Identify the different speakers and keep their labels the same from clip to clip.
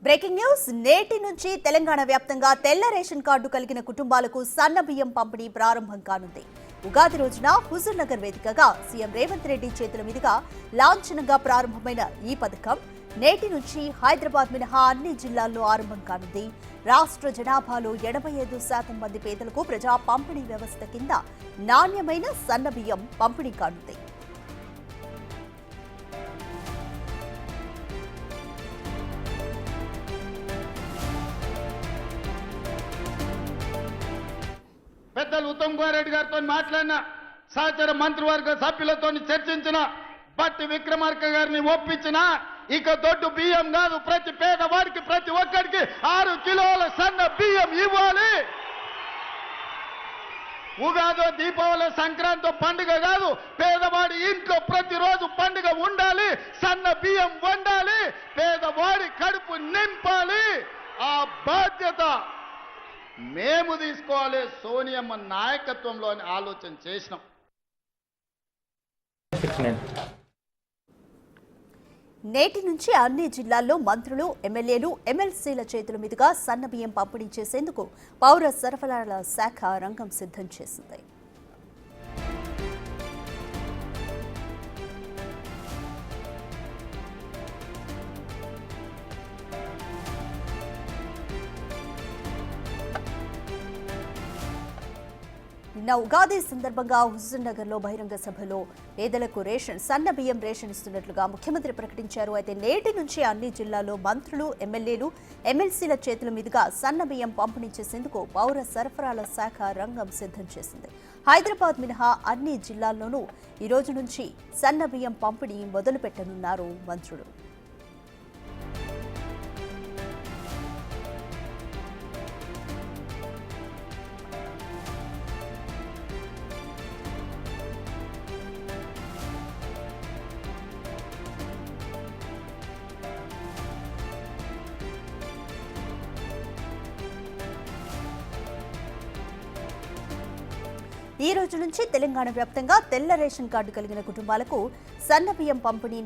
Speaker 1: Breaking news నేటి నుంచి తెలంగాణ వ్యాప్తంగా తెల్ల రేషన్ కార్డు కలిగిన కుటుంబాలకు సన్న బియ్యం పంపిణీ ప్రారంభం కానుంది. ఉగాది రోజున హుజూర్ నగర్ వేదికగా సీఎం రేవంత్ రెడ్డి చేతుల మీదుగా లాంఛనంగా ప్రారంభమైన ఈ పథకం నేటి నుంచి హైదరాబాద్ మినహా అన్ని జిల్లాల్లో ఆరంభం కానుంది. రాష్ట్ర జనాభాలో 85% మంది పేదలకు ప్రజా పంపిణీ వ్యవస్థ కింద నాణ్యమైన సన్న బియ్యం పంపిణీ కానుంది.
Speaker 2: పెద్దలు ఉత్తమ్ కుమార్ రెడ్డి గారితో మాట్లాడిన సహచర మంత్రివర్గ సభ్యులతో చర్చించిన బట్టి విక్రమార్క గారిని ఒప్పించిన ఇక దొడ్డు బియ్యం కాదు, ప్రతి పేదవాడికి ప్రతి ఒక్కరికి 6 కిలోల సన్న బియ్యం ఇవ్వాలి. ఉగాదో దీపావళి సంక్రాంతి పండుగ కాదు, పేదవాడి ఇంట్లో ప్రతిరోజు పండుగ ఉండాలి, సన్న బియ్యం వండాలి, పేదవాడి కడుపు నింపాలి. ఆ బాధ్యత మేము తీసుకోవాలి. సోనియమ్మ నాయకత్వంలో ఆలోచన చేసినాం.
Speaker 1: నేటి నుంచి అన్ని జిల్లాల్లో మంత్రులు, ఎమ్మెల్యేలు, ఎమ్మెల్సీల చేతుల మీదుగా సన్న బియ్యం పంపిణీ చేసేందుకు పౌర సరఫరాల శాఖ రంగం సిద్ధం చేసింది. నిన్న ఉగాది సందర్భంగా హుజూర్ నగర్ లో బహిరంగ సభలో పేదలకు సన్న బియ్యం రేషన్ ఇస్తున్నట్లుగా ముఖ్యమంత్రి ప్రకటించారు. అయితే నేటి నుంచి అన్ని జిల్లాల్లో మంత్రులు, ఎమ్మెల్యేలు, ఎమ్మెల్సీల చేతుల మీదుగా సన్న బియ్యం పంపిణీ చేసేందుకు పౌర సరఫరాల శాఖ రంగం సిద్ధం చేసింది. హైదరాబాద్ మినహా అన్ని జిల్లాల్లోనూ ఈ రోజు నుంచి సన్న బియ్యం పంపిణీ మొదలు పెట్టనున్నారు మంత్రులు. ఈ రోజు నుంచి తెలంగాణ వ్యాప్తంగా తెల్ల రేషన్ కార్డు కలిగిన కుటుంబాలకు సన్న బియ్యం పంపిణీ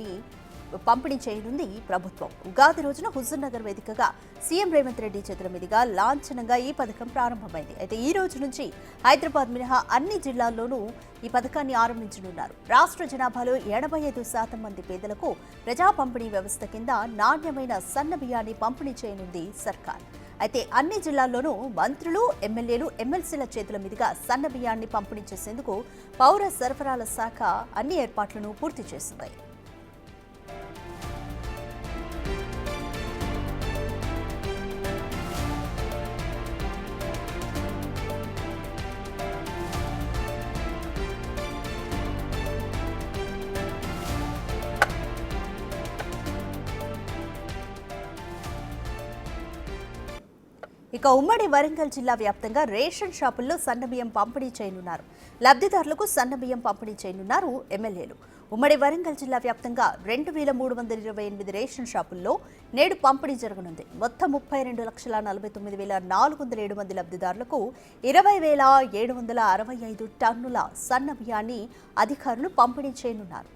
Speaker 1: చేయనుంది ప్రభుత్వం. ఉగాది రోజున హుజూర్ నగర్ వేదికగా సీఎం రేవంత్ రెడ్డి చేతుల మీదుగా లాంఛనంగా ఈ పథకం ప్రారంభమైంది. అయితే ఈ రోజు నుంచి హైదరాబాద్ మినహా అన్ని జిల్లాల్లోనూ ఈ పథకాన్ని ఆరంభించనున్నారు. రాష్ట్ర జనాభాలో 85% మంది పేదలకు ప్రజా పంపిణీ వ్యవస్థ కింద నాణ్యమైన సన్న బియ్యాన్ని పంపిణీ చేయనుంది సర్కార్. అయితే అన్ని జిల్లాల్లోనూ మంత్రులు, ఎమ్మెల్యేలు, ఎమ్మెల్సీల చేతుల మీదుగా సన్న బియ్యాన్ని పంపిణీ చేసేందుకు పౌర సరఫరాల శాఖ అన్ని ఏర్పాట్లను పూర్తి చేసింది. ఇక ఉమ్మడి వరంగల్ జిల్లా వ్యాప్తంగా రేషన్ షాపుల్లో సన్నబియ్యం పంపిణీ చేయనున్నారు. లబ్ధిదారులకు సన్నబియ్యం పంపిణీ చేయనున్నారు ఎమ్మెల్యేలు. ఉమ్మడి వరంగల్ జిల్లా వ్యాప్తంగా 2328 రేషన్ షాపుల్లో నేడు పంపిణీ జరగనుంది. మొత్తం 32,49,407 మంది లబ్ధిదారులకు 20,765 టన్నుల సన్న బియ్యాన్ని అధికారులు పంపిణీ చేయనున్నారు.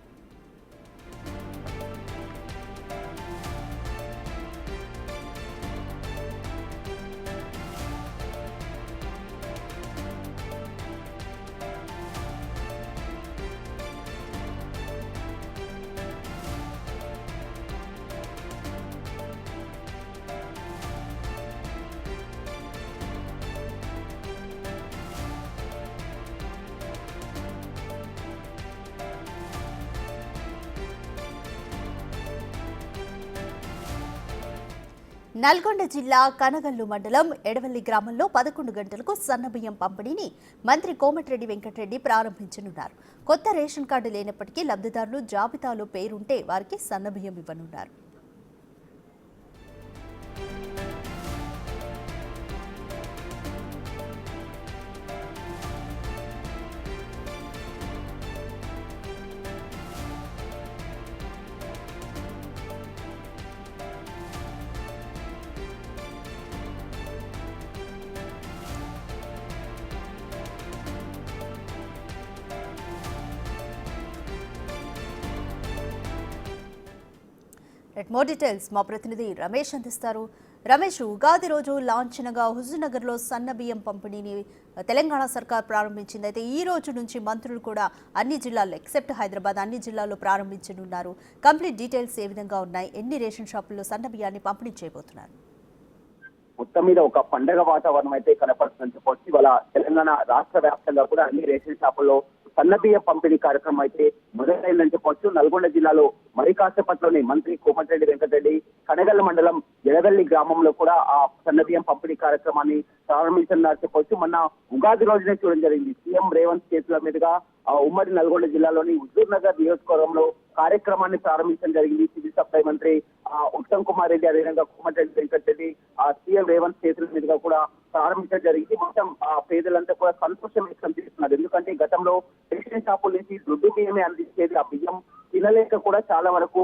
Speaker 1: నల్గొండ జిల్లా కనగల్లు మండలం ఎడవల్లి గ్రామంలో 11 గంటలకు సన్నబియ్యం పంపిణీని మంత్రి కోమటిరెడ్డి వెంకటరెడ్డి ప్రారంభించనున్నారు. కొత్త రేషన్ కార్డు లేనప్పటికీ లబ్ధిదారులు జాబితాలో పేరుంటే వారికి సన్నబియ్యం ఇవ్వనున్నారు. మోర్ డీటెయిల్స్ మా ప్రతినిధి రమేష్ అందిస్తారు. రమేష్, ఉగాది రోజు లాంఛనంగా హుజూర్నగర్లో సన్న బియ్యం పంపిణీని తెలంగాణ సర్కార్ ప్రారంభించింది. అయితే ఈ రోజు నుంచి మంత్రులు కూడా అన్ని జిల్లాల్లో ఎక్సెప్ట్ హైదరాబాద్ అన్ని జిల్లాల్లో ప్రారంభించనున్నారు. కంప్లీట్ డీటెయిల్స్ ఏ విధంగా ఉన్నాయి? ఎన్ని రేషన్ షాపుల్లో సన్న బియ్యాన్ని పంపిణీ చేయబోతున్నారు?
Speaker 3: మొత్తం మీద ఒక పండగ వాతావరణం అయితే కనపడుతుందని చెప్పొచ్చు. ఇవాళ తెలంగాణ రాష్ట్ర వ్యాప్తంగా కూడా అన్ని రేషన్ షాపుల్లో సన్నబియ్య పంపిణీ కార్యక్రమం అయితే మొదలైందని చెప్పొచ్చు. నల్గొండ జిల్లాలో మరి కాసేపట్లోనే మంత్రి కోమటిరెడ్డి వెంకటరెడ్డి కనగల్ల మండలం ఎడగల్లి గ్రామంలో కూడా ఆ సన్నబియ్యం పంపిణీ కార్యక్రమాన్ని ప్రారంభించారని చెప్పొచ్చు. మొన్న ఉగాది రోజునే చూడడం జరిగింది. సీఎం రేవంత్ చేతుల మీదుగా ఉమ్మడి నల్గొండ జిల్లాలోని హుజూర్ నగర్ నియోజకవర్గంలో కార్యక్రమాన్ని ప్రారంభించడం జరిగింది. సివిల్ సప్లై మంత్రి ఉత్తమ్ కుమార్ రెడ్డి, అదేవిధంగా కోమటిరెడ్డి వెంకటరెడ్డి సీఎం రేవంత్ చేతుల మీదుగా కూడా ప్రారంభించడం జరిగింది. మొత్తం పేదలంతా కూడా సంతోషం వ్యక్తం చేస్తున్నారు. ఎందుకంటే గతంలో రేషన్ షాపుల నుంచి దుడ్డు బియ్యమే అందించేది. ఆ బియ్యం తినలేక కూడా చాలా వరకు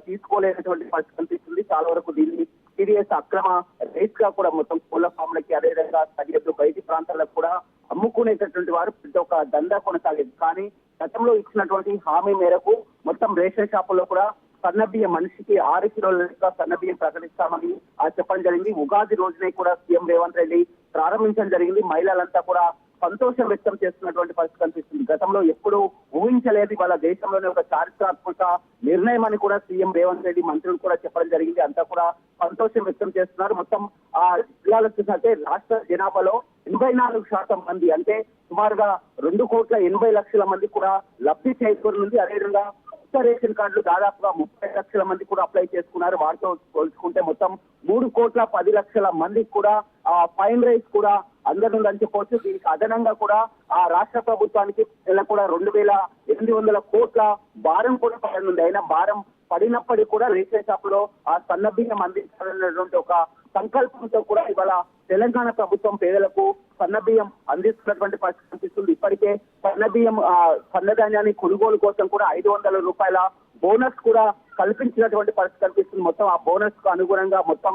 Speaker 3: తీసుకోలేనటువంటి పరిస్థితి కనిపిస్తుంది. చాలా వరకు దీన్ని సీరియస్ అక్రమ రైస్ గా కూడా మొత్తం కోళ్ల ఫామ్లకి, అదేవిధంగా సరిహద్దు బయటి ప్రాంతాలకు కూడా అమ్ముకునేటటువంటి వారు పెద్ద ఒక దందా కొనసాగేది. కానీ గతంలో ఇచ్చినటువంటి హామీ మేరకు మొత్తం రేషన్ షాపుల్లో కూడా సన్నబియ్యం మనిషికి 6 కిలోల లెక్క సన్నబియ్యం ప్రకటిస్తామని చెప్పడం జరిగింది. ఉగాది రోజునే కూడా సీఎం రేవంత్ రెడ్డి ప్రారంభించడం జరిగింది. మహిళలంతా కూడా సంతోషం వ్యక్తం చేస్తున్నటువంటి పరిస్థితి కనిపిస్తుంది. గతంలో ఎప్పుడు ఊహించలేదు వాళ్ళ దేశంలోనే ఒక చారిత్రాత్మక నిర్ణయం అని కూడా సీఎం రేవంత్ రెడ్డి మంత్రులు కూడా చెప్పడం జరిగింది. అంతా కూడా సంతోషం వ్యక్తం చేస్తున్నారు. మొత్తం ఆ జిల్లాలో చూసినట్టే రాష్ట్ర జనాభాలో 84% మంది, అంటే సుమారుగా 2,80,00,000 మంది కూడా లబ్ధి చేకూరుంది. అదేవిధంగా కొత్త రేషన్ కార్డులు దాదాపుగా 30 లక్షల మంది కూడా అప్లై చేసుకున్నారు. వాటితో పోల్చుకుంటే మొత్తం 3,10,00,000 మందికి కూడా ఫైన్ రైస్ కూడా అందనుందని చెప్పవచ్చు. దీనికి అదనంగా కూడా ఆ రాష్ట్ర ప్రభుత్వానికి కూడా 2,800 కోట్ల భారం కూడా పడనుంది. అయినా భారం పడినప్పటికీ కూడా రేషన్ షాపులో ఆ సన్నబియ్యం అందించాలన్నటువంటి ఒక సంకల్పంతో కూడా ఇవాళ తెలంగాణ ప్రభుత్వం పేదలకు సన్నబియ్యం అందిస్తున్నటువంటి పరిస్థితి కనిపిస్తుంది. ఇప్పటికే సన్నబియ్యం సన్నధాన్యాన్ని కొనుగోలు కోసం కూడా 500 రూపాయల బోనస్ కూడా కల్పించినటువంటి పరిస్థితి కనిపిస్తుంది. మొత్తం ఆ బోనస్ కు అనుగుణంగా మొత్తం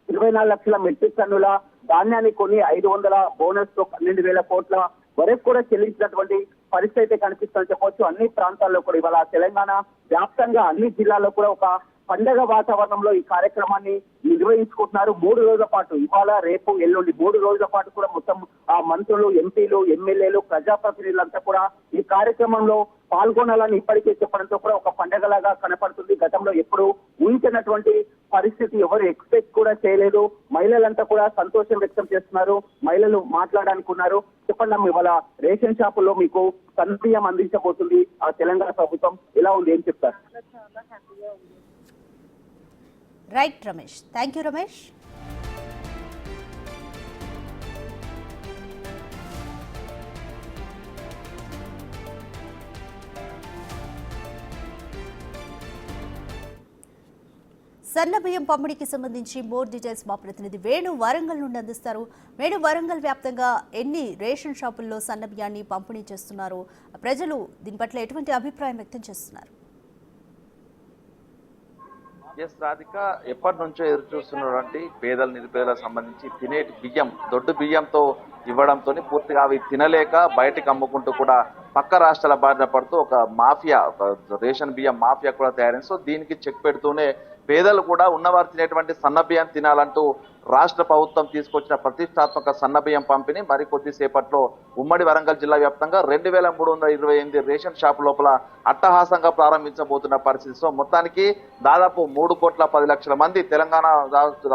Speaker 3: 24 లక్షల మెట్రిక్ టన్నుల ధాన్యాన్ని కొని 500 బోనస్ తో 12,000 కోట్ల వరకు కూడా చెల్లించినటువంటి పరిస్థితి అయితే కనిపిస్తుందని చెప్పవచ్చు. అన్ని ప్రాంతాల్లో కూడా ఇవాళ తెలంగాణ వ్యాప్తంగా అన్ని జిల్లాల్లో కూడా ఒక పండగ వాతావరణంలో ఈ కార్యక్రమాన్ని నిర్వహించుకుంటున్నారు. 3 రోజుల పాటు, ఇవాళ రేపు ఎల్లుండి 3 రోజుల పాటు కూడా మొత్తం ఆ మంత్రులు, ఎంపీలు, ఎమ్మెల్యేలు, ప్రజాప్రతినిధులంతా కూడా ఈ కార్యక్రమంలో పాల్గొనాలని ఇప్పటికే చెప్పడంతో కూడా ఒక పండగలాగా కనపడుతుంది. గతంలో ఎప్పుడు ఊహించినటువంటి పరిస్థితి ఎవరు ఎక్స్పెక్ట్ కూడా చేయలేదు. మహిళలంతా కూడా సంతోషం వ్యక్తం చేస్తున్నారు. మహిళలు మాట్లాడాలనుకున్నారు. చెప్పండి అమ్మ, ఇవాళ రేషన్ షాపుల్లో మీకు సన్నబియ్యం అందించబోతుంది ఆ తెలంగాణ ప్రభుత్వం, ఎలా ఉంది, ఏం చెప్తారు?
Speaker 1: Right Ramesh, thank you Ramesh. సన్న బియ్యం పంపిణీకి సంబంధించి మోర్ డీటెయిల్స్ మా ప్రతినిధి వేణు వరంగల్ నుండి అందిస్తారు. వేణు, వరంగల్ వ్యాప్తంగా ఎన్ని రేషన్ షాపుల్లో సన్న బియ్యాన్ని పంపిణీ చేస్తున్నారు? ప్రజలు దీని పట్ల ఎటువంటి అభిప్రాయం వ్యక్తం చేస్తున్నారు?
Speaker 4: ఎస్ రాధిక, ఎప్పటి నుంచో ఎదురు చూస్తున్నటువంటి పేదల నిరుపేదలకు సంబంధించి తినేటి బియ్యం దొడ్డు బియ్యంతో ఇవ్వడంతో పూర్తిగా అవి తినలేక బయటకు అమ్ముకుంటూ కూడా పక్క రాష్ట్రాల బారిన పడుతూ ఒక మాఫియా, ఒక రేషన్ బియ్యం మాఫియా కూడా తయారైంది. సో దీనికి చెక్ పెడుతూనే పేదలు కూడా ఉన్నవారు తినేటువంటి సన్న బియ్యం తినాలంటూ రాష్ట్ర ప్రభుత్వం తీసుకొచ్చిన ప్రతిష్టాత్మక సన్న బియ్యం పంపిణీ మరి కొద్దిసేపట్లో ఉమ్మడి వరంగల్ జిల్లా వ్యాప్తంగా 2,328 రేషన్ షాప్ లోపల అట్టహాసంగా ప్రారంభించబోతున్న పరిస్థితి. సో మొత్తానికి దాదాపు 3,10,00,000 మంది తెలంగాణ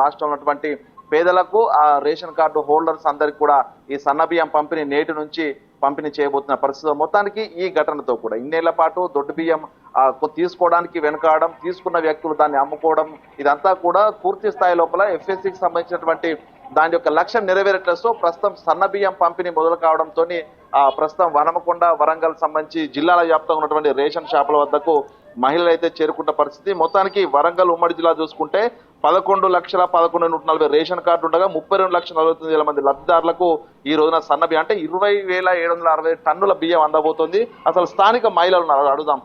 Speaker 4: రాష్ట్రంలో ఉన్నటువంటి పేదలకు, ఆ రేషన్ కార్డు హోల్డర్స్ అందరికి కూడా ఈ సన్న బియ్యం పంపిణీ నేటి నుంచి పంపిణీ చేయబోతున్న పరిస్థితి. మొత్తానికి ఈ ఘటనతో కూడా ఇన్నేళ్ల పాటు దొడ్డు బియ్యం తీసుకోవడానికి వెనుకాడడం, తీసుకున్న వ్యక్తులు దాన్ని అమ్ముకోవడం, ఇదంతా కూడా పూర్తి స్థాయి లోపల ఎఫ్ఎస్సికి సంబంధించినటువంటి దాని యొక్క లక్ష్యం నెరవేరట్లేదు. సో ప్రస్తుతం సన్న బియ్యం పంపిణీ మొదలు కావడంతో ప్రస్తుతం హన్మకొండ, వరంగల్ సంబంధించి జిల్లాల వ్యాప్తంగా ఉన్నటువంటి రేషన్ షాపుల వద్దకు మహిళలు అయితే చేరుకున్న పరిస్థితి. మొత్తానికి వరంగల్ ఉమ్మడి జిల్లా చూసుకుంటే 11,11,140 రేషన్ కార్డు ఉండగా 32,49,000 మంది లబ్ధిదారులకు ఈ రోజున సన్న బియ్యం అంటే 20,760 టన్నుల బియ్యం అందబోతోంది. అసలు స్థానిక మహిళలు ఉన్నారు, అడుగుదాం.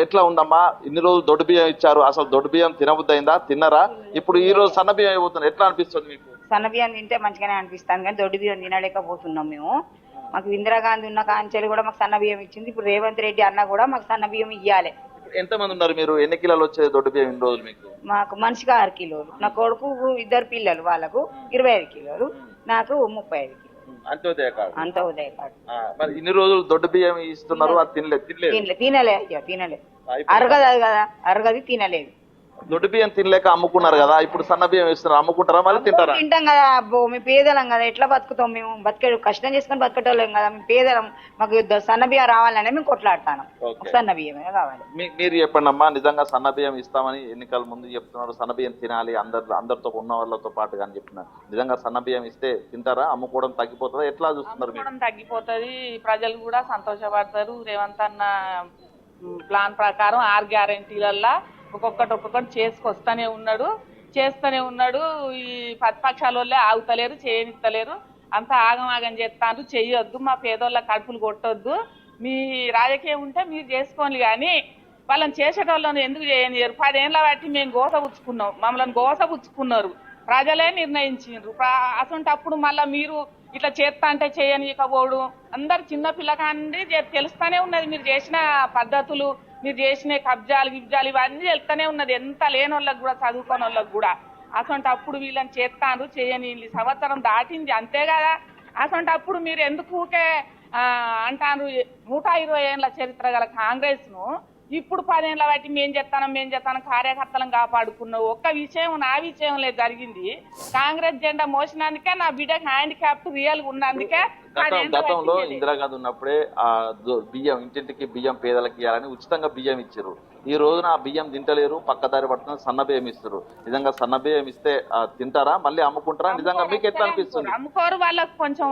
Speaker 4: ఎట్లా ఉందమ్మా, ఇన్ని రోజులు దొడ్డు బియ్యం ఇచ్చారు, అసలు దొడ్డు బియ్యం తినబుద్దయిందా, తిన్నరా? ఇప్పుడు ఈ రోజు సన్న బియ్యం అయిపోతుంది, ఎట్లా అనిపిస్తుంది మీకు?
Speaker 5: సన్న బియ్యం తింటే మంచిగానే అనిపిస్తాను, కానీ దొడ్డు బియ్యం తినలేకపోతున్నాం మేము. మాకు ఇందిరాగాంధీ ఉన్న కాంచెలు కూడా మాకు సన్న బియ్యం ఇచ్చింది. ఇప్పుడు రేవంత్ రెడ్డి అన్న కూడా మాకు సన్న బియ్యం ఇవ్వాలి.
Speaker 4: ఎంతమంది ఉన్నారు మీరు? ఎన్ని కిలోలు వచ్చేది దొడ్డు బియ్యం ఇన్ని రోజులు మీకు?
Speaker 5: మాకు మనిషికి 6 కిలోలు, నా కొడుకు 2 పిల్లలు వాళ్ళకు 25 కిలోలు, నాకు 35 కిలోలు.
Speaker 4: అంత్యోదయ కార్డు.
Speaker 5: అంత ఉదయ కాదు.
Speaker 4: మరి ఇన్ని రోజులు దొడ్డు బియ్యం ఇస్తున్నారు, అది తినలేదు.
Speaker 5: తినలే అరగదు కదా, అరగది తినలేదు.
Speaker 4: దొడ్డు బియ్యం తినలేక అమ్ముకున్నారు కదా, ఇప్పుడు సన్న బియ్యం ఇస్తున్నారు, అమ్ముకుంటారా మళ్ళీ తింటారా?
Speaker 5: తింటాం కదా, మేము పేదలం కదా, ఎట్లా బతుకుతాం మేము? కష్టం చేసుకొని బతకటోళ్ళం కదా, మేము పేదలం. మాకు సన్న బియ్యం రావాలనే మేము కొట్లాడతాను, సన్న బియ్యమే కావాలి.
Speaker 4: మీరు చెప్పండి అమ్మా, నిజంగా సన్న బియ్యం ఇస్తామని ఎన్నికల ముందు చెప్తున్నారు, సన్న బియ్యం తినాలి అందరితో ఉన్న వాళ్ళతో పాటు అని చెప్తున్నారు. నిజంగా సన్న బియ్యం ఇస్తే తింటారా? అమ్ముకోవడం తగ్గిపోతుందా? ఎట్లా చూస్తున్నారు?
Speaker 6: అమ్ముకోవడం తగ్గిపోతుంది, ప్రజలు కూడా సంతోషపడతారు. రేవంత్ అన్న ప్లాన్ ప్రకారం 6 గ్యారెంటీలల్లా ఒక్కొక్కటి చేస్తూనే ఉన్నాడు. ఈ ప్రతిపక్షాల వాళ్ళే ఆగుతలేరు, చేయనిస్తలేరు, అంతా ఆగం చేస్తాను. చెయ్యొద్దు, మా పేదోళ్ళ కడుపులు కొట్టొద్దు, మీ రాజకీయం ఉంటే మీరు చేసుకోండి, కానీ వాళ్ళని చేసేటోళ్ళని ఎందుకు చేయనియరు? 10 ఏళ్ళ బట్టి మేము గోసపుచ్చుకున్నాం, మమ్మల్ని గోసపుచ్చుకున్నారు, ప్రజలే నిర్ణయించారు. అసంటప్పుడు మళ్ళీ మీరు ఇట్లా చేస్తా అంటే చేయనీయకపోవడం, అందరు చిన్న పిల్లకాండి తెలుస్తూనే ఉన్నది. మీరు చేసిన పద్ధతులు, మీరు చేసిన కబ్జాలు ఇవన్నీ తెలుస్తూనే ఉన్నది. ఎంత లేని వాళ్ళకి కూడా, చదువుకోని వాళ్ళకి కూడా. అసంటప్పుడు వీళ్ళని చేస్తాను చేయని సంవత్సరం దాటింది, అంతే కదా. అసంటప్పుడు మీరు ఎందుకు ఊకే అంటారు? 120 ఏళ్ళ చరిత్ర గల కాంగ్రెస్ ను ఇప్పుడు 10 ఏళ్ళ బట్టి మేం చేస్తాను కార్యకర్తలను కాపాడుకున్నావు. ఒక్క విషయం, నా విషయంలో జరిగింది. కాంగ్రెస్ జెండా మోసినందుకే నా బిడ్డకి హ్యాండిక్యాప్ట్ రియల్ ఉన్నందుకే.
Speaker 4: గతంలో ఇందిరాగాంధీ ఉన్నప్పుడే ఆ బియ్యం ఇంటింటికి బియ్యం పేదలకు ఇవ్వాలని ఉచితంగా బియ్యం ఇచ్చారు. ఈ రోజున ఆ బియ్యం తింటలేరు, పక్కదారి పడుతున్న సన్న బియ్యం ఇస్తారు. నిజంగా సన్న బియ్యం ఇస్తే తింటారా? మళ్ళీ అమ్ముకుంటారా? నిజంగా మీకు ఎట్లా అనిపిస్తుంది?
Speaker 6: అమ్ముకోరు, వాళ్ళకు కొంచెం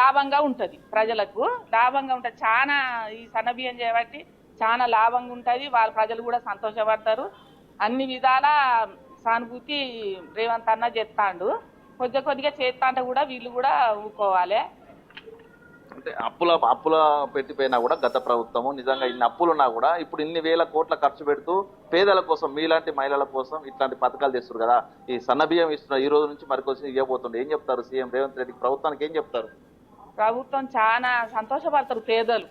Speaker 6: లాభంగా ఉంటది, ప్రజలకు లాభంగా ఉంటది. చాలా ఈ సన్న బియ్యం చేయబట్టి చాలా లాభంగా ఉంటది, వాళ్ళ ప్రజలు కూడా సంతోషపడతారు. అన్ని విధాల సానుభూతి రేవంత్ అన్న చేస్తాడు. కొద్దిగా చేస్తా అంటే కూడా వీళ్ళు కూడా ఊరుకోవాలి.
Speaker 4: అంటే అప్పుల పెట్టిపోయినా కూడా గత ప్రభుత్వము నిజంగా ఇన్ని అప్పులున్నా కూడా ఇప్పుడు ఇన్ని వేల కోట్ల ఖర్చు పెడుతూ పేదల కోసం, మీలాంటి మహిళల కోసం ఇట్లాంటి పథకాలు చేస్తారు కదా. ఈ సన్న బియ్యం ఇస్తున్నారు, ఈ రోజు నుంచి మరికొచ్చి ఇవ్వబోతుండే. ఏం చెప్తారు సీఎం రేవంత్ రెడ్డి ప్రభుత్వానికి? ఏం చెప్తారు?
Speaker 6: ప్రభుత్వం చాలా సంతోషపడతారు పేదలు.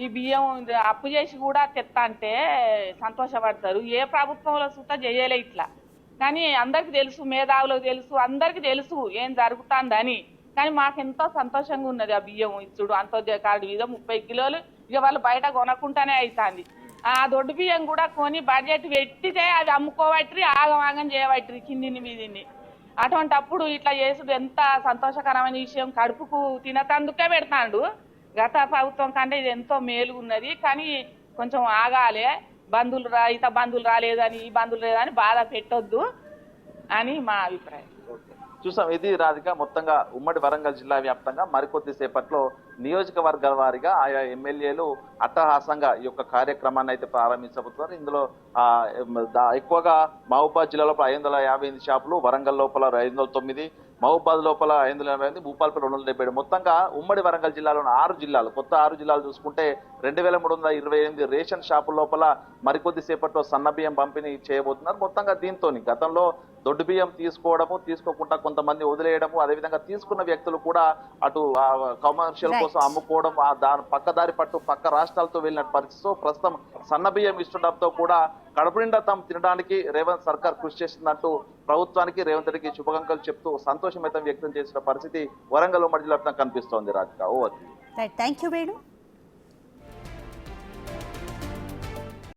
Speaker 6: ఈ బియ్యం అప్పు చేసి కూడా తెత్తా అంటే సంతోషపడతారు. ఏ ప్రభుత్వంలో సుతా చేయలే ఇట్లా. కానీ అందరికి తెలుసు, మేధావులకు తెలుసు, అందరికి తెలుసు ఏం జరుగుతుందని. కానీ మాకెంతో సంతోషంగా ఉన్నది ఆ బియ్యం ఇచ్చుడు. అంత్యోదయ కార్డు మీద 30 కిలోలు ఇక వాళ్ళు బయట కొనకుండానే అవుతుంది. ఆ దొడ్డు బియ్యం కూడా కొని బడ్జెట్ పెట్టితే అది అమ్ముకోబట్టి ఆగం చేయబట్టి కిందిని మీదిని. అటువంటి అప్పుడు ఇట్లా చేసుడు ఎంత సంతోషకరమైన విషయం. కడుపుకు తినతందుకే పెడతాడు. గత ప్రభుత్వం కంటే ఇది ఎంతో మేలు ఉన్నది. కానీ కొంచెం ఆగాలి, బంధువులు రాలేదని, ఈ బంధువులు లేదని బాధ పెట్టొద్దు అని మా అభిప్రాయం.
Speaker 4: చూసాం, ఇది రాధిక మొత్తంగా ఉమ్మడి వరంగల్ జిల్లా వ్యాప్తంగా మరికొద్ది సేపట్లో నియోజకవర్గాల వారీగా ఆయా ఎమ్మెల్యేలు అట్టహాసంగా ఈ యొక్క కార్యక్రమాన్ని అయితే ప్రారంభించబోతున్నారు. ఇందులో ఎక్కువగా మహబూబాద్ జిల్లాలో 558 షాపులు, వరంగల్ లోపల 509, మహబూబాద్ లోపల 580, భూపాలపల్లి 277. మొత్తంగా ఉమ్మడి వరంగల్ జిల్లాలోని 6 జిల్లాలు, కొత్త 6 జిల్లాలు చూసుకుంటే 2328 రేషన్ షాపుల లోపల మరికొద్ది సేపట్లో సన్న బియ్యం పంపిణీ చేయబోతున్నారు. మొత్తంగా దీంతో గతంలో దొడ్డు బియ్యం తీసుకోకుండా కొంతమంది వదిలేయడము, అదేవిధంగా తీసుకున్న వ్యక్తులు కూడా అటు కమర్షియల్ కోసం అమ్ముకోవడం, పక్కదారి పట్టు పక్క రాష్ట్రాలతో వెళ్ళిన పరిస్థితితో ప్రస్తుతం సన్న బియ్యం ఇస్తుండటంతో కూడా కడుపు నిండా తాము తినడానికి రేవంత్ సర్కార్ కృషి చేసిందంటూ ప్రభుత్వానికి రేవంత్ రెడ్డికి శుభాకాంక్షలు చెప్తూ సంతోషం వ్యక్తం చేసిన పరిస్థితి వరంగల్ ఉమ్మడి జిల్లా కనిపిస్తోంది. Radhika, over.
Speaker 1: Thank you Venu.